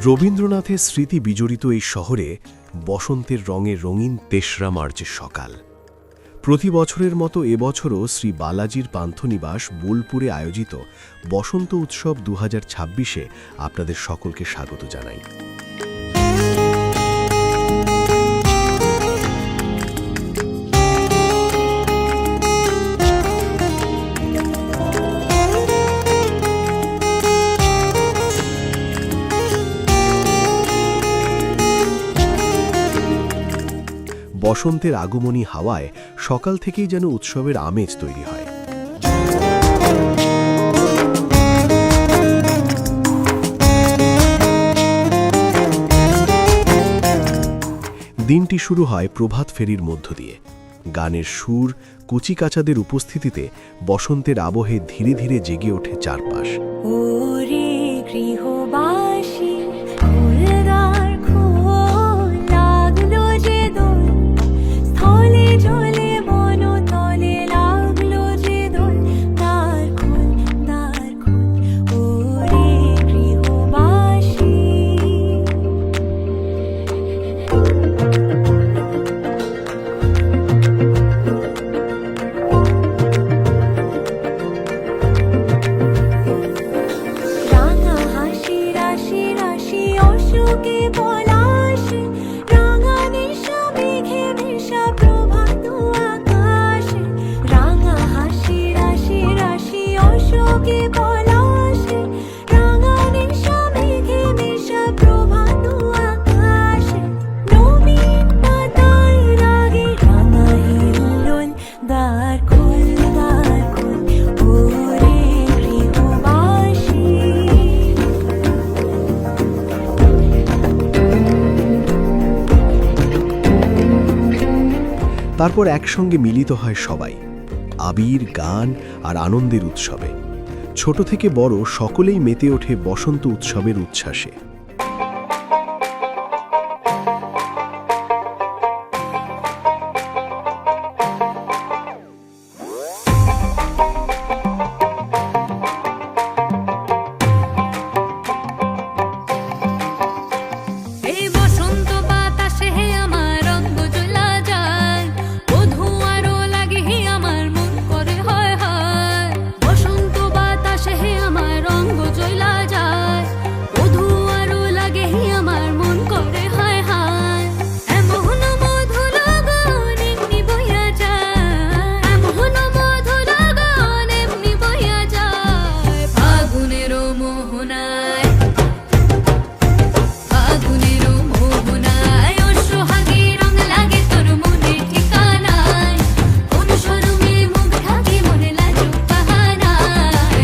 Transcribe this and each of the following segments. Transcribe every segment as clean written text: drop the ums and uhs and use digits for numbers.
রবীন্দ্রনাথের স্মৃতি বিজড়িত এই শহরে বসন্তের রঙে রঙিন ৩রা মার্চের সকাল। প্রতি বছরের মতো এবছরও শ্রী বালাজির পান্থনিবাস বোলপুরে আয়োজিত বসন্ত উৎসব ২০২৬-এ আপনাদের সকলকে স্বাগত জানাই। বসন্তের আগমনী হাওয়ায় সকাল থেকেই যেন উৎসবের আমেজ তৈরি হয়। দিনটি শুরু হয় প্রভাত ফেরির মধ্য দিয়ে। গানের সুর, কচিকাচাদের উপস্থিতিতে বসন্তের আবহে ধীরে ধীরে জেগে ওঠে চারপাশ। তারপর একসঙ্গে মিলিত হয় সবাই, আবির, গান আর আনন্দের উৎসবে। ছোট থেকে বড় সকলেই মেতে ওঠে বসন্ত উৎসবের উচ্ছ্বাসে।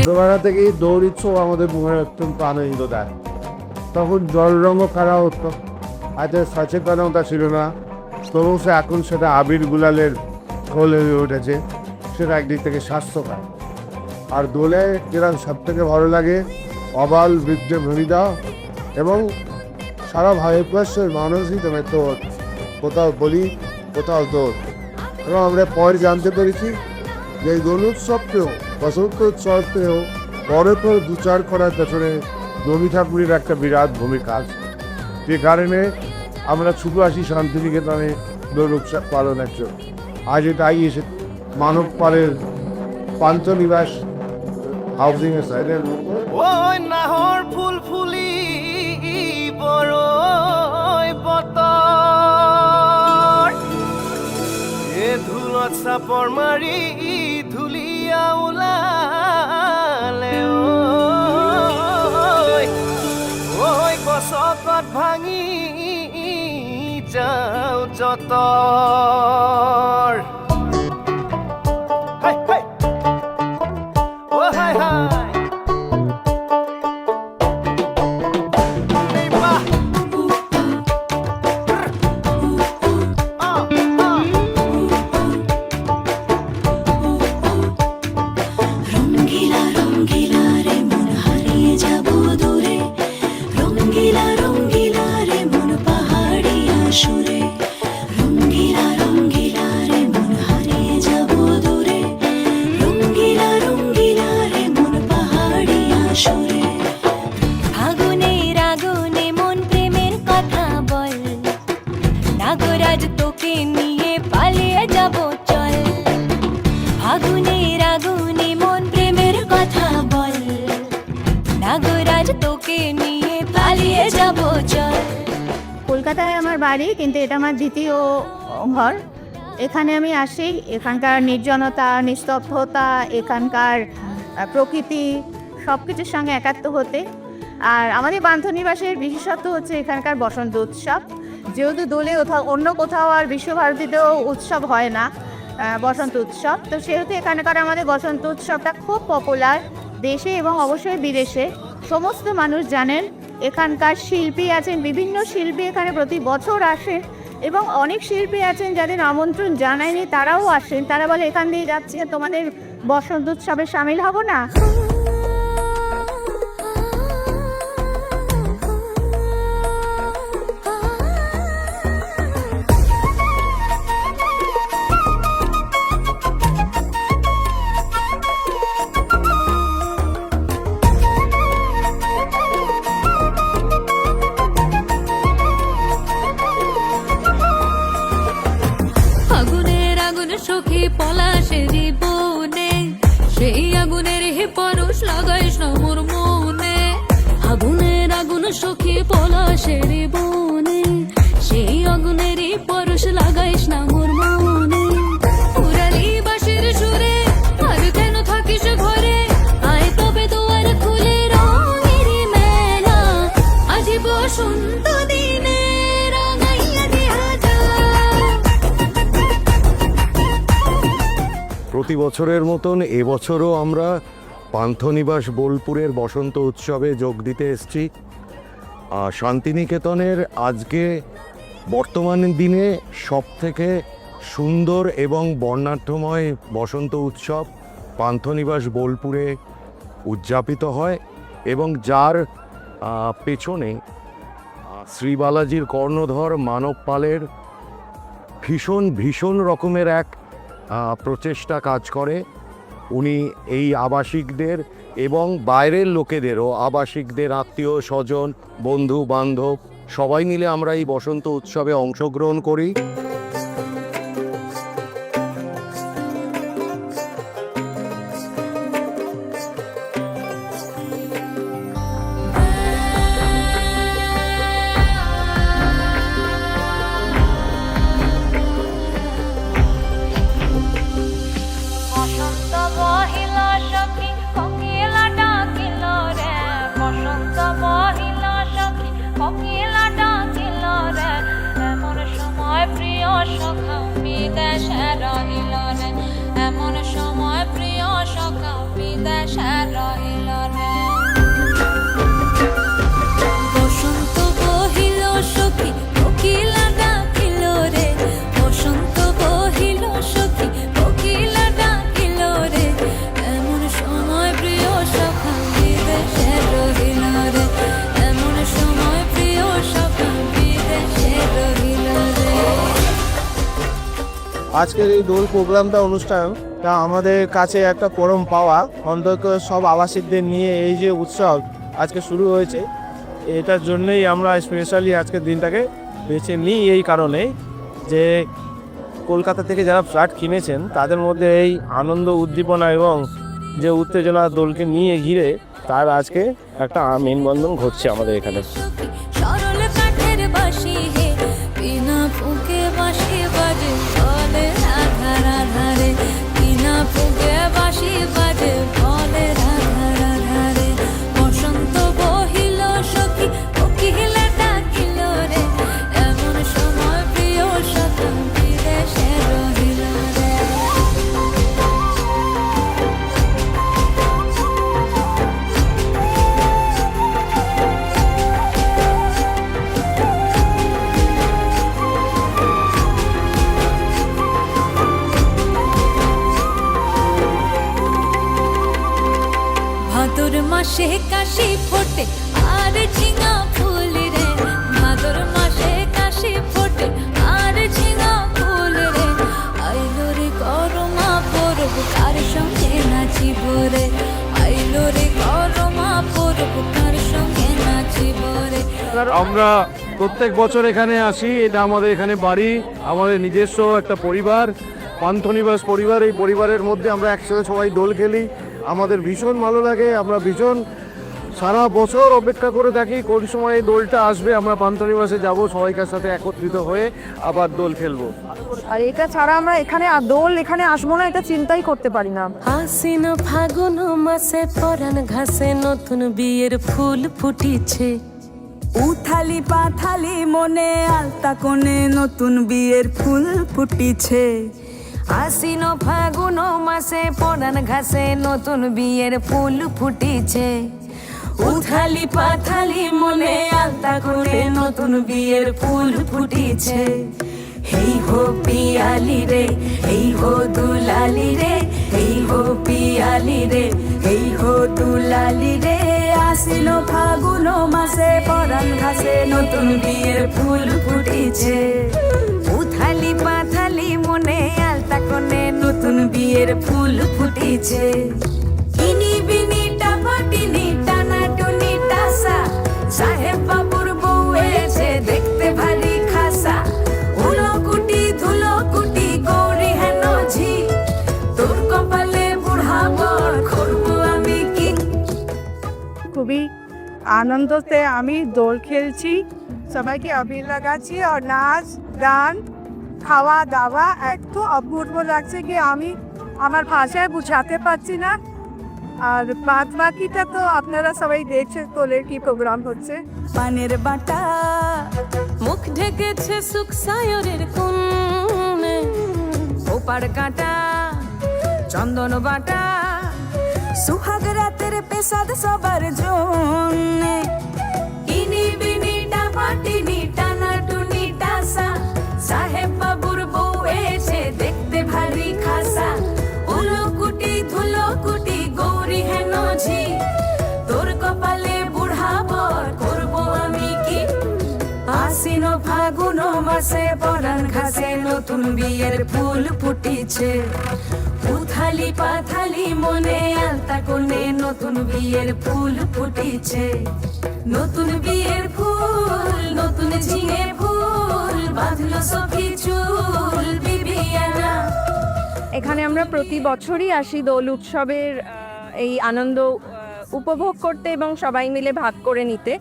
ছোটবেলা থেকেই দৌড় উৎসব আমাদের মনে অত্যন্ত আনন্দ দেয়। তখন জল রঙও খেলা হতো, হয়তো সচেতনতা ছিল না, তবু এখন সেটা আবির গুলালের খোল হয়ে উঠেছে। সেটা একদিক থেকে স্বাস্থ্যকর। আর দোলে যেটা সব থেকে ভালো লাগে, অবাল বৃদ্ধে ভূমিদা এবং সারা ভারতবর্ষের মানুষই তো তোর কোথাও বলি কোথাও তোর। এবং আমরা পরে জানতে পেরেছি যে এই দোল উৎসবকেও বসন্ত উৎসবকেও বড় করে দুচার করার পেছনে রবি ঠাকুরের একটা বিরাট ভূমিকা আছে। যে কারণে আমরা ছুটে আসি শান্তিনিকেতনে দোল উৎসব পালনের জন্য। আজ এটাই এসে মানব পালের পান্থনিবাস হাউজিং এর সাইডের ওই নাহর ফুল ফুলি বড়ই বতর এ ধুলত চাপৰ মাৰি ধুলিয়া ওলালে ওই গছত ভাঙি যাও যতৰ। রঙ্গিলা রঙ্গিলা রে মন নাগরাজ তোকে নিয়ে পালিয়ে যাব চল, ফাগুনের আগুনে মন প্রেমের কথা বল, নাগরাজ তোকে নিয়ে পালিয়ে যাব চল। কলকাতায় আমার বাড়ি, কিন্তু এটা আমার দ্বিতীয় ঘর। এখানে আমি আসি, এখানকার নির্জনতা, নিস্তব্ধতা, এখানকার প্রকৃতি সব কিছুর সঙ্গে একাত্ম হতে। আর আমাদের পান্থনিবাসের বিশেষত্ব হচ্ছে এখানকার বসন্ত উৎসব। যেহেতু দোলে অন্য কোথাও আর বিশ্বভারতীতেও উৎসব হয় না বসন্ত উৎসব, তো সেহেতু এখানকার আমাদের বসন্ত উৎসবটা খুব পপুলার দেশে এবং অবশ্যই বিদেশে। সমস্ত মানুষ জানেন, এখানকার শিল্পী আছেন, বিভিন্ন শিল্পী এখানে প্রতি বছর আসেন এবং অনেক শিল্পী আছেন যাদের আমন্ত্রণ জানায়নি তারাও আসেন। তারা বলে এখান দিয়ে যাচ্ছে, তোমাদের বসন্ত উৎসবে সামিল হব না? আগুনের আগুন সখী পলাশের বনে, সেই আগুনের হে পরশ লাগাইস না মোর মনে। আগুনের আগুন সখী পলাশের বনে, সেই আগুনের পরশ লাগাইস না মোর মনে। উড়ালি বাঁশির সুরে আর কেন থাকিস ঘরে, আয় তবে দুয়ার খুলে রঙের মেলা, আজি বসন্ত দিনে রঙাইয়া দিয়া যা। প্রতি বছরের মতন এবছরও আমরা পান্থনিবাস বোলপুরের বসন্ত উৎসবে যোগ দিতে এসেছি। শান্তিনিকেতনের আজকে বর্তমান দিনে সবথেকে সুন্দর এবং বর্ণাঢ্যময় বসন্ত উৎসব পান্থনিবাস বোলপুরে উদযাপিত হয় এবং যার পেছনে শ্রী বালাজির কর্ণধর মানব পালের ভীষণ রকমের এক প্রচেষ্টা কাজ করে। উনি এই আবাসিকদের এবং বাইরের লোকেদেরও, আবাসিকদের আত্মীয় স্বজন, বন্ধু বান্ধব সবাই মিলে আমরা এই বসন্ত উৎসবে অংশগ্রহণ করি। বসন্ত বহিল সখী কোকিলা ডাকিল রে, বসন্ত বহিল সখী কোকিলা ডাকিল রে, এমন সময় প্রিয় সখা বিদেশে রহিল রে, এমন সময় প্রিয় সখা বিদেশে রহিল রে। বসন্ত বহিল সখী কোকিলা ডাকিল রে, বসন্ত বহিল সখী কোকিলা ডাকিল রে, এমন সময় প্রিয় সখা বিদেশে রহিল রে, এমন সময় প্রিয় সখা বিদেশে রহিল রে। আজকের এই দোল প্রোগ্রামটা অনুষ্ঠানটা আমাদের কাছে একটা পরম পাওয়া। অন্তত সব আবাসিকদের নিয়ে এই যে উৎসব আজকে শুরু হয়েছে, এটার জন্যই আমরা স্পেশালি আজকের দিনটাকে বেছে নিই। এই কারণে যে কলকাতা থেকে যারা ফ্ল্যাট কিনেছেন তাদের মধ্যে এই আনন্দ উদ্দীপনা এবং যে উত্তেজনা দোলকে নিয়ে ঘিরে তার আজকে একটা মেলবন্ধন ঘটছে আমাদের এখানে। সরল কাঠের বাঁশি হে, বিনা ফুঁকে বাঁশি বাজে বলে রাধা রাধা রে, বিনা ফুঁকে বাঁশি বাজে বলে রাধা রাধা রে। বসন্ত বহিল সখী কোকিলা ডাকিল রে, এমন সময় প্রিয় সখা বিদেশে রহিল রে। ভাদর মাসে কাশি ফোটে আর ঝিঙা ফুল রে, ভাদর মাসে কাশি ফোটে আর ঝিঙা ফুল রে, আইলো রে করমা পরব কার সঙ্গে নাচিব রে, আইলো রে করমা পরব কার সঙ্গে নাচিব রে। আমরা প্রত্যেক বছর এখানে আসি, এটা আমাদের এখানে বাড়ি, আমাদের নিজস্ব একটা পরিবার, পান্থনিবাস পরিবার। এই পরিবারের মধ্যে আমরা একসাথে সবাই দোল খেলি, আমাদের ভীষণ ভালো লাগে। আমরা ভীষণ সারা বছর অপেক্ষা করে থাকি কোন সময় এই দোলটা আসবে, আমরা পান্থনিবাসে যাব, সবাইকার সাথে একত্রিত হয়ে আবার দোল খেলবো। আর এটা ছাড়া আমরা এখানে দোল এখানে আসবো না, এটা চিন্তাই করতে পারি না। আশ্বিন ফাগুন মাসে পরাণ ঘাসে নতুন বিয়ের ফুল ফুটিছে। উথালি পাথালি মনে আলতা কোণে নতুন বিয়ের ফুল ফুটিছে। আশ্বিন ফাগুন মাসে পরাণ ঘাসে নতুন বিয়ের ফুল ফুটিছে। উথালি পাথালি মনে আলতা কোণে নতুন বিয়ের ফুল ফুটিছে। হেই হো পিয়ালি রে, এই হো দুলালি রে, এই হো পিয়ালি রে, এই হো দুলালি রে। আসিল ফাগুন মাসে পরাণ ঘাসে নতুন বিয়ের ফুল ফুটিছে। উথালি পাথালি মনে আলতা কোণে নতুন বিয়ের ফুল ফুটিছে। ইনি বিনি টাপাটিনি টানা টুনি টাসা, সাহেব বাবুর বউ এসে দেখতে ভারী খাসা। উলো কুটি ধুলো কুটি গৌরী হেন ঝি, তোর কপালে বুড়া বর করবো আমি কি। খুবই আনন্দতে আমি দোল খেলছি, সবাইকে আবির লাগাচ্ছি, আর নাচ গান খাওয়া দাওয়া একটু অপূর্ব লাগছে কি আমি আমার ভাষায় বুঝাতে পারছি না। আর বাদ বাকিটা তো আপনারা সবাই দেখছেন দোলের কি প্রোগ্রাম হচ্ছে। পানের বাটা মুখ ঢেকেছে সুখ সায়রের কোণে, ওপার কাটা চন্দন বাটা। সুহাগ রাতের পেশাদ সবার জন্যে। ইনি বিনি টাপাটিনি টানা টুনি টাসা, সাহেব বাবুর বউ এসে দেখতে ভারী খাসা। উলো কুটি ধুলো কুটি গৌরী হেন ঝি, তোর কপালে বুড়া বর করবো আমি কি। আশ্বিন ফাগুন মাসে পরাণ ঘাসে নতুন বিয়ের ফুল ফুটিছে। উথালি পাথালি মনে আলতা কোণে নতুন বিয়ের ফুল ফুটিছে। নতুন বিয়ের ফুল নতুন ঝিঙে ফুল, বাঁধলো সখী চুল বিবিয়ানা। এখানে আমরা প্রতি বছরই আসি দোল উৎসবের এই আনন্দ উপভোগ করতে এবং সবাই মিলে ভাগ করে নিতে।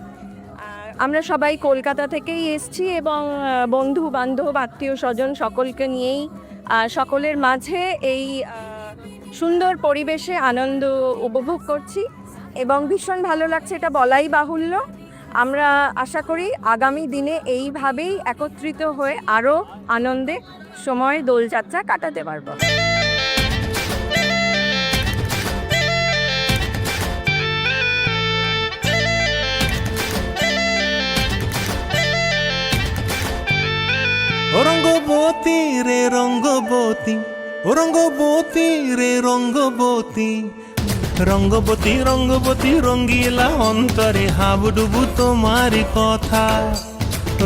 আমরা সবাই কলকাতা থেকেই এসছি এবং বন্ধু বান্ধব আত্মীয় স্বজন সকলকে নিয়েই সকলের মাঝে এই সুন্দর পরিবেশে আনন্দ উপভোগ করছি এবং ভীষণ ভালো লাগছে, এটা বলাই বাহুল্য। আমরা আশা করি আগামী দিনে এইভাবেই একত্রিত হয়ে আরও আনন্দে সময় দোলযাত্রা কাটাতে পারব। রঙ্গবতী রে রঙ্গবতী, ও রঙ্গবতী রে রঙ্গবতী। রঙ্গবতী রঙ্গবতী রঙ্গিলা অন্তরে হাবুডুবু তোমারি কথা।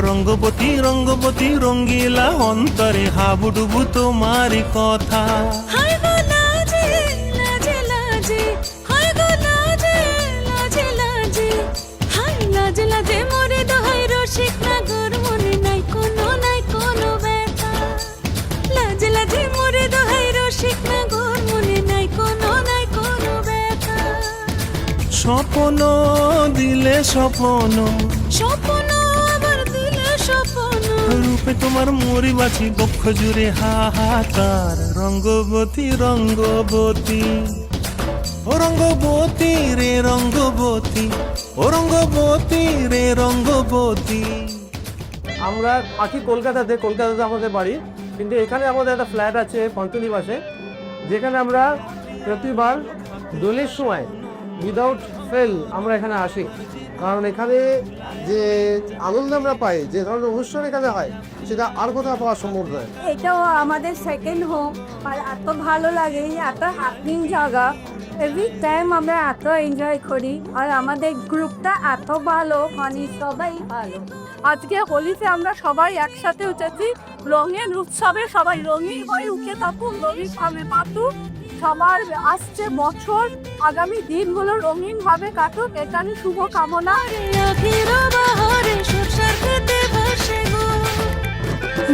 রঙ্গবতী রঙ্গবতী রঙ্গিলা অন্তরে হাবুডুবু তোমারি কথা। হায় গো লাজে লাজে লাজে, হায় গো লাজে লাজে লাজে, হায় লাজে লাজে মোরে দোহাই রসিক নাগর মনে নাই কোনো ব্যথা। লাজে লাজে মোরে দোহাই রসিক নাগর মনে নাই কোনো ব্যথা। স্বপ্ন দিলে স্বপ্ন, স্বপ্ন আবার দিলে স্বপ্ন, রূপে তোমার মরি বাছি বক্ষ জুড়ে হাহাকার। রঙ্গবতী রঙ্গবতী, ও রঙ্গবতী রে রঙ্গবতী, ও রঙ্গবতী রে রঙ্গবতী। আমরা আছি কলকাতাতে আমাদের বাড়ি, কিন্তু এখানে আমাদের একটা ফ্ল্যাট আছে পান্থনিবাসে, যেখানে আমরা প্রতিবার দোলের সময় উইদাউট ফেল আমরা এখানে আসি। কারণ এখানে যে আনন্দ আমরা পাই, যে ধরনের অনুষ্ঠান এখানে হয়, সেটা আর কোথাও পাওয়া সম্ভব নয়। এটাও আমাদের সেকেন্ড হোম, আর এত ভালো লাগে, এত হ্যাপনিং জায়গা। এভরি টাইম আমরা এত এনজয় করি, আর আমাদের গ্রুপটা এত ভালো, মানে সবাই ভালো। আজকে হোলিতে আমরা সবাই একসাথে উঠেছি, রঙের উৎসবে সবাই রঙিন হয়ে উঠে থাকুক, রঙিন সামনে পাতুক। সবার আসছে বছর আগামী দিনগুলো রঙিনভাবে কাটুক, এটারই শুভ কামনা।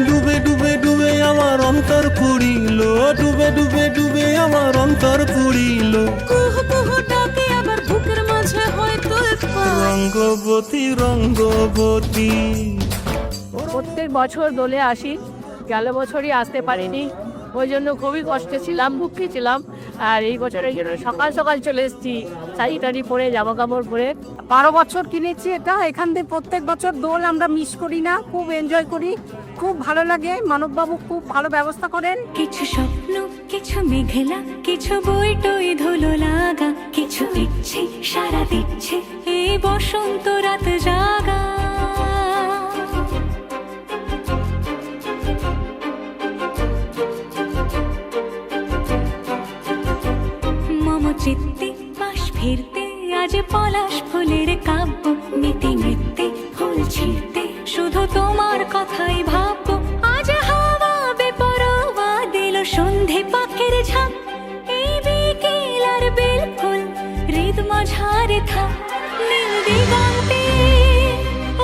ডুবে ডুবে ডুবে আমার অন্তর পুড়িল, ডুবে ডুবে ডুবে আমার অন্তর পুড়িল। রঙ্গবতী রঙ্গবতী। প্রত্যেক বছর দোলে আসি, গেল বছরই আসতে পারিনি, ওই জন্য খুবই কষ্টে ছিলাম, দুঃখী ছিলাম। আর এই বছরের জন্য সকাল সকাল চলে এসেছি, শাড়ি টাড়ি পরে, জামা কাপড় পরে। 12 বছর কিনেছি এটা, এখান থেকে প্রত্যেক বছর দোল আমরা মিস করি না, খুব এনজয় করি, খুব ভালো লাগে। মানববাবু খুব ভালো ব্যবস্থা করেন। কিছু স্বপ্ন, কিছু মেঘলা, কিছু বই টই ধুলো লাগা, কিছু ইচ্ছে সারা দিচ্ছে এই বসন্ত রাত জাগা। মম চিত্তে পাশ ফিরতে আজ পলাশ ফুলের কাব্য, নিতে নৃত্যে ফুল ছিঁড়তে শুধু তোমার কথাই ভাববো। আজ হাওয়া বেপরোয়া দিল সন্ধে পাখির ঝাঁক, এই বিকেল আর বেলফুল হৃদ মাঝারে থাক। নীল দিগন্তে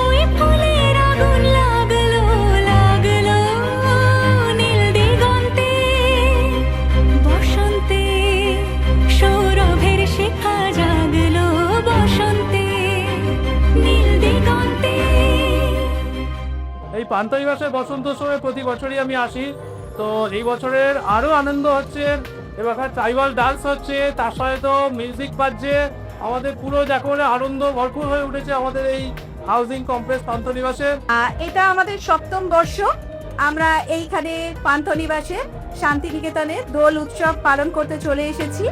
ওই ফুলের আগুন লাগলো লাগলো, নীল দিগন্তে বসন্তে সৌরভের শিখা জাগলো, বসন্তে নীল দিগন্তে। এই পান্থনিবাসের বসন্ত উৎসবে প্রতি বছরই আমি আসি, তো এই বছরের আরও আনন্দ হচ্ছে। এবার ট্রাইবাল ডান্স হচ্ছে, তার সাথে তো মিউজিক বাজছে, আমাদের পুরো দেখো আনন্দ ভরপুর হয়ে উঠেছে আমাদের এই হাউজিং কমপ্লেক্স পান্থনিবাসে। এটা আমাদের 7ম বর্ষ, আমরা এইখানে পান্থনিবাসে শান্তিনিকেতনে দোল উৎসব পালন করতে চলে এসেছি।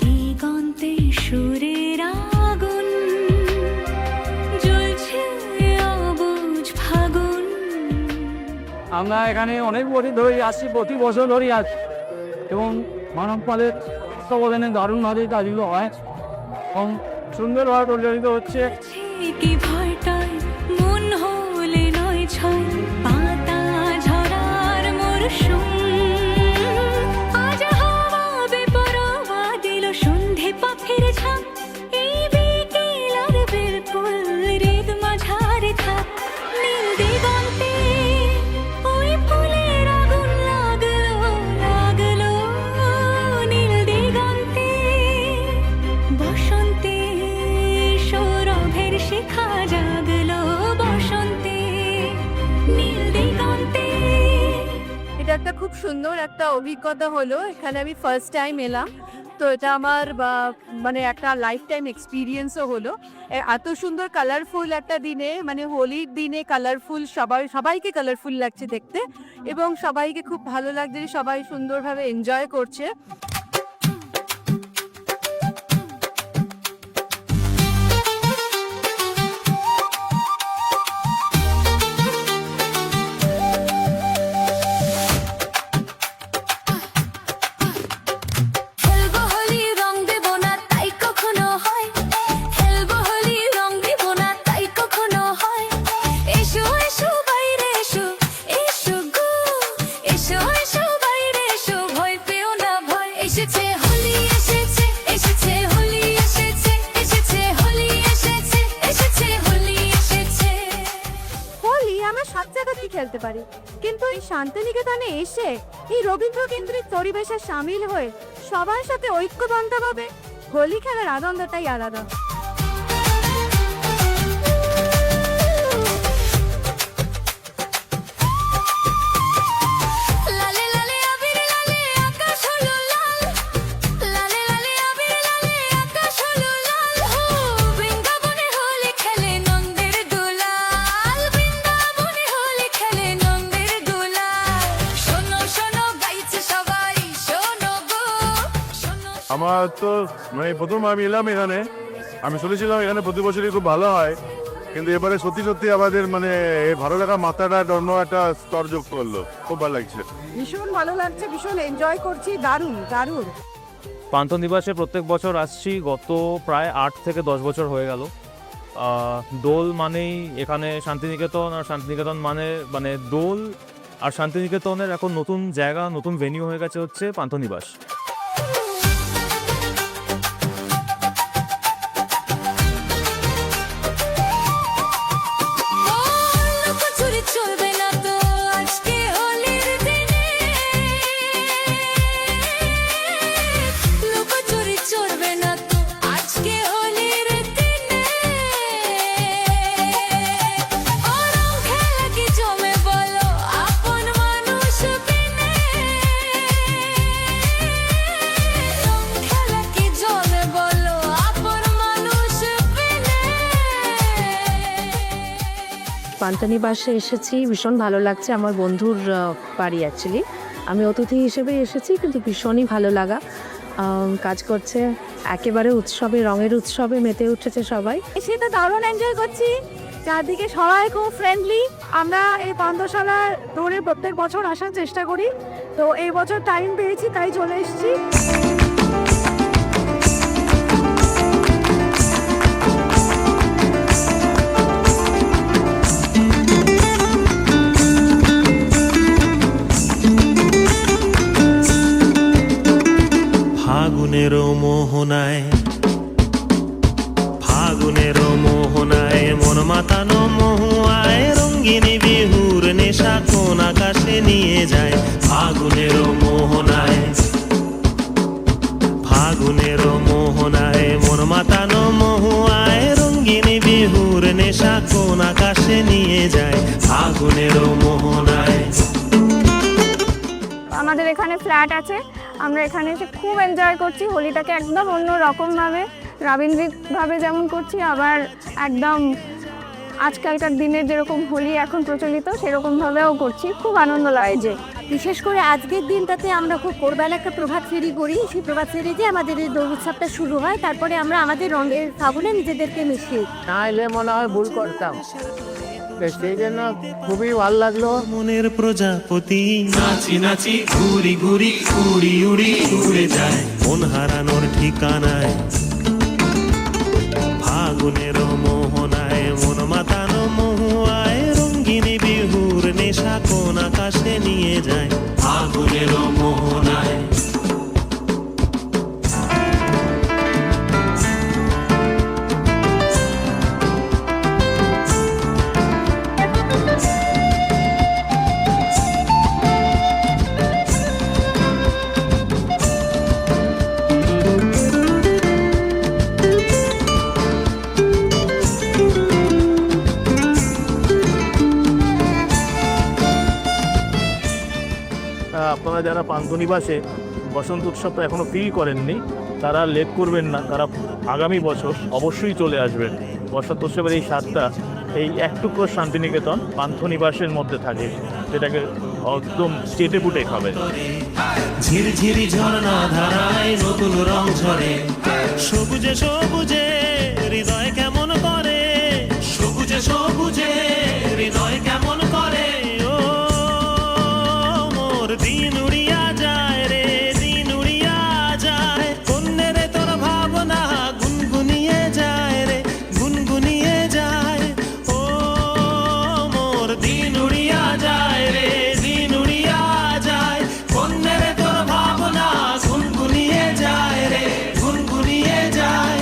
দিগন্তে সুরের আগুন জ্বলছে অবুঝ ফাগুন। আমরা এখানে অনেক বছর ধরেই আসছি, প্রতি বছর ধরেই আসছি, এবং মানবপালের তত্ত্বাবধানে দারুণভাবে কাজগুলো হয় এবং সুন্দরভাবে পরিচালিত হচ্ছে। কি ভয়টায় মন হলে নয় ছয়, পাতা ঝরার মরশুম। আজ হাওয়া বেপরোয়া দিল সন্ধে পাখির ঝাঁক, এই বিকেল আর বেলফুল হৃদ মাঝারে থাক। নীল দিগন্তে ওই ফুলের আগুন লাগলো লাগলো, নীল দিগন্তে বসন্তে সৌরভের শিখা জাগলো, বসন্তে নীল দিগন্তে। এটা একটা খুব সুন্দর একটা অভিজ্ঞতা হলো, এখানে আমি ফার্স্ট টাইম এলাম, তো এটা আমার মানে একটা লাইফ টাইম এক্সপিরিয়েন্সও হলো। এত সুন্দর কালারফুল একটা দিনে, মানে হোলির দিনে কালারফুল, সবাইকে কালারফুল লাগছে দেখতে, এবং সবাইকে খুব ভালো লাগছে, সবাই সুন্দরভাবে এনজয় করছে। খেলবো হোলি রং দেব না তাই কখনো হয়, খেলবো হোলি রং দেব না তাই কখনো হয়। এসো এসো বাইরে এসো, এসো গো এসো এসো বাইরে এসো, ভয় পেও না ভয়। এসেছে হোলি এসেছে, এসেছে হোলি এসেছে, এসেছে হোলি এসেছে, এসেছে হোলি এসেছে। হোলি আমরা সব জায়গাতেই খেলতে পারি, কিন্তু এই শান্তিনিকেতনে এসে এই রবীন্দ্রকেন্দ্রিক পরিবেশে সামিল হয়ে সবার সাথে ঐক্যবদ্ধভাবে হোলি খেলার আনন্দটাই আলাদা। লালে লালে আবির লালে আকাশ হলো লাল, লালে লালে আবির লালে আকাশ হলো লাল। হো বৃন্দাবনে হোলি খেলে নন্দের দুলাল, বৃন্দাবনে হোলি খেলে নন্দের দুলাল। শোনো শোনো গাইছে সবাই, শোনো গো শোনো। আমার তো মানে প্রথম আমি এলাম এখানে, আমি শুনেছিলাম এখানে প্রতি বছরই খুব ভালো হয়, কিন্তু এবারে সত্যি সত্যি আমাদের মানে এই ভালো লাগা মাত্রাটা অন্য একটা স্তর যোগ করলো, খুব ভালো লাগছে। ভীষণ ভালো লাগছে, ভীষণ এনজয় করছি, দারুণ দারুণ। পান্থনিবাসে প্রত্যেক বছর আসছি, গত প্রায় 8 থেকে 10 বছর হয়ে গেল। দোল মানেই এখানে শান্তিনিকেতন, আর শান্তিনিকেতন মানে দোল আর শান্তিনিকেতনের এখন নতুন জায়গা, নতুন ভেন্যু হয়ে গেছে হচ্ছে পান্থনিবাস। লুকোচুরি চলবে না তো আজকে হোলির দিনে, লুকোচুরি চলবে না তো আজকে হোলির দিনে, ও রং খেলা কি জমে বলো আপন মানুষ বিনে, রং খেলা কি জমে বলো আপন মানুষ বিনে। পান্থনিবাসে এসেছি, ভীষণ ভালো লাগছে। আমার বন্ধুর বাড়ি অ্যাকচুয়ালি, আমি অতিথি হিসেবে এসেছি, কিন্তু ভীষণই ভালো লাগা কাজ করছে। একেবারে উৎসবে, রঙের উৎসবে মেতে উঠেছে সবাই। সেটা দারুণ এনজয় করছি, চারদিকে সবাই খুব ফ্রেন্ডলি। আমরা এই পান্থশালা দৌড়ে প্রত্যেক বছর আসার চেষ্টা করি, তো এই বছর টাইম পেয়েছি তাই চলে এসেছি। ফাগুনের মোহনায়, ফাগুনের মোহনায় মন মাতানো মহুয়ায় রঙ্গিনী বিহুর নেশা কোন আকাশে নিয়ে যায়। ফাগুনের মোহনায়, ফাগুনের মোহনায় মন মাতানো মহুয়ায় রঙ্গিনী বিহুর নেশা কোন আকাশে নিয়ে যায়। ফাগুনের মোহনায়। আমাদের এখানে ফ্ল্যাট আছে, আমরা এখানে এসে খুব এনজয় করছি হোলিটাকে একদম অন্য রকমভাবে, রবীন্দ্রিকভাবে যেমন করছি, আবার একদম আজকালকার দিনের যেরকম হোলি এখন প্রচলিত সেরকমভাবেও করছি। খুব আনন্দ লাগে। যে বিশেষ করে আজকের দিনটাতে আমরা খুব ভোরবেলা একটা প্রভাত ফেরি করি, সেই প্রভাত ফেরিতে আমাদের এই দোল উৎসবটা শুরু হয়, তারপরে আমরা আমাদের রঙের ফাগুনে নিজেদেরকে মিশিয়ে। না এলে মনে হয় ভুল করতাম, সেই জন্য খুবই ভালো লাগলো। মনের প্রজাপতি নাচি নাচি ঘুরি ঘুরি উড়ি উড়ি উড়ে যায় মন হারানোর ঠিকানায়। ফাগুনের মোহনায় মন মাতানো মহুয়ায় রঙ্গিনী বিহুর নেশা কোন আকাশে নিয়ে যায়। ফাগুনের মোহনায়। আপনারা যারা পান্থনিবাসে বসন্ত উৎসবটা এখনও ফিল করেননি তারা লেট করবেন না, তারা আগামী বছর অবশ্যই চলে আসবেন। বসন্ত উৎসবের এই স্বাদটা এই একটুকরো শান্তিনিকেতন পান্থনিবাসের মধ্যে থাকে, যেটাকে একদম চেটে পুটে খাবেন। ঝিরঝিরি ঝর্ণা ধারায় নতুন রং ঝরে সবুজে সবুজে হৃদয় কেমন করে, সবুজে সবুজে হৃদয় কেমন করে। ও মোর দিন উড়িয়া যায় রে, দিন উড়িয়া যায় কন্যে রে তোর ভাবনা গুনগুনিয়ে যায় রে, গুনগুনিয়ে যায়। ও মোর দিন উড়িয়া যায় রে, দিন উড়িয়া যায় কন্যে রে তোর ভাবনা গুনগুনিয়ে যায় রে, গুনগুনিয়ে যায়।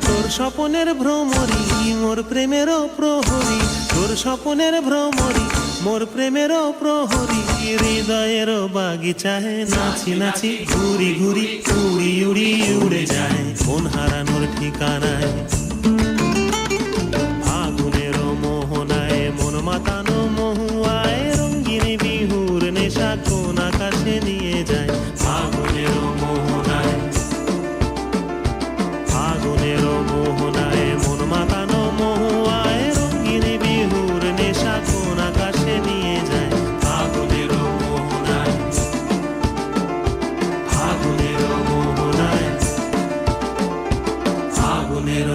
তোর স্বপনের ভ্রমরি মোর প্রেমেরও প্রহরী, তোর স্বপনের ভ্রমরি মোর প্রেমেরও প্রহরী। হৃদয়ের বাগিচায় নাচি নাচি ঘুরি ঘুরি উড়ি উড়ি উড়ে যায় কোন হারানোর ঠিকানায়। ফাগুনের মোহনায় মন মাতানো মহুয়ায় রঙ্গিনী বিহুর নেশা কোন আকাশে নিয়ে যায়। ফাগুনের মোহনায়, ফাগুনের মোহনায় মন মাতানো মহুয়ায় রঙ্গিনী বিহুর নেশা কোন আকাশে নিয়ে যায়। ফাগুনের মোহনায়, ফাগুনের মোহনায়, ফাগুনের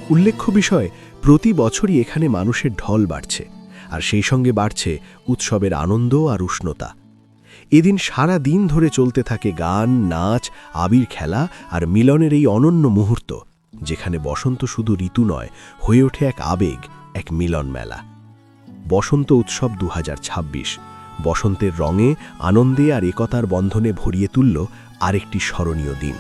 উল্লেখ্য বিষয়, প্রতি বছরই এখানে মানুষের ঢল বাড়ছে, আর সেই সঙ্গে বাড়ছে উৎসবের আনন্দ আর উষ্ণতা। এদিন সারা দিন ধরে চলতে থাকে গান, নাচ, আবির খেলা আর মিলনের এই অনন্য মুহূর্ত, যেখানে বসন্ত শুধু ঋতু নয়, হয়ে ওঠে এক আবেগ, এক মিলন মেলা। বসন্ত উৎসব 2026 বসন্তের রঙে, আনন্দে আর একতার বন্ধনে ভরিয়ে তুলল আরেকটি স্মরণীয় দিন।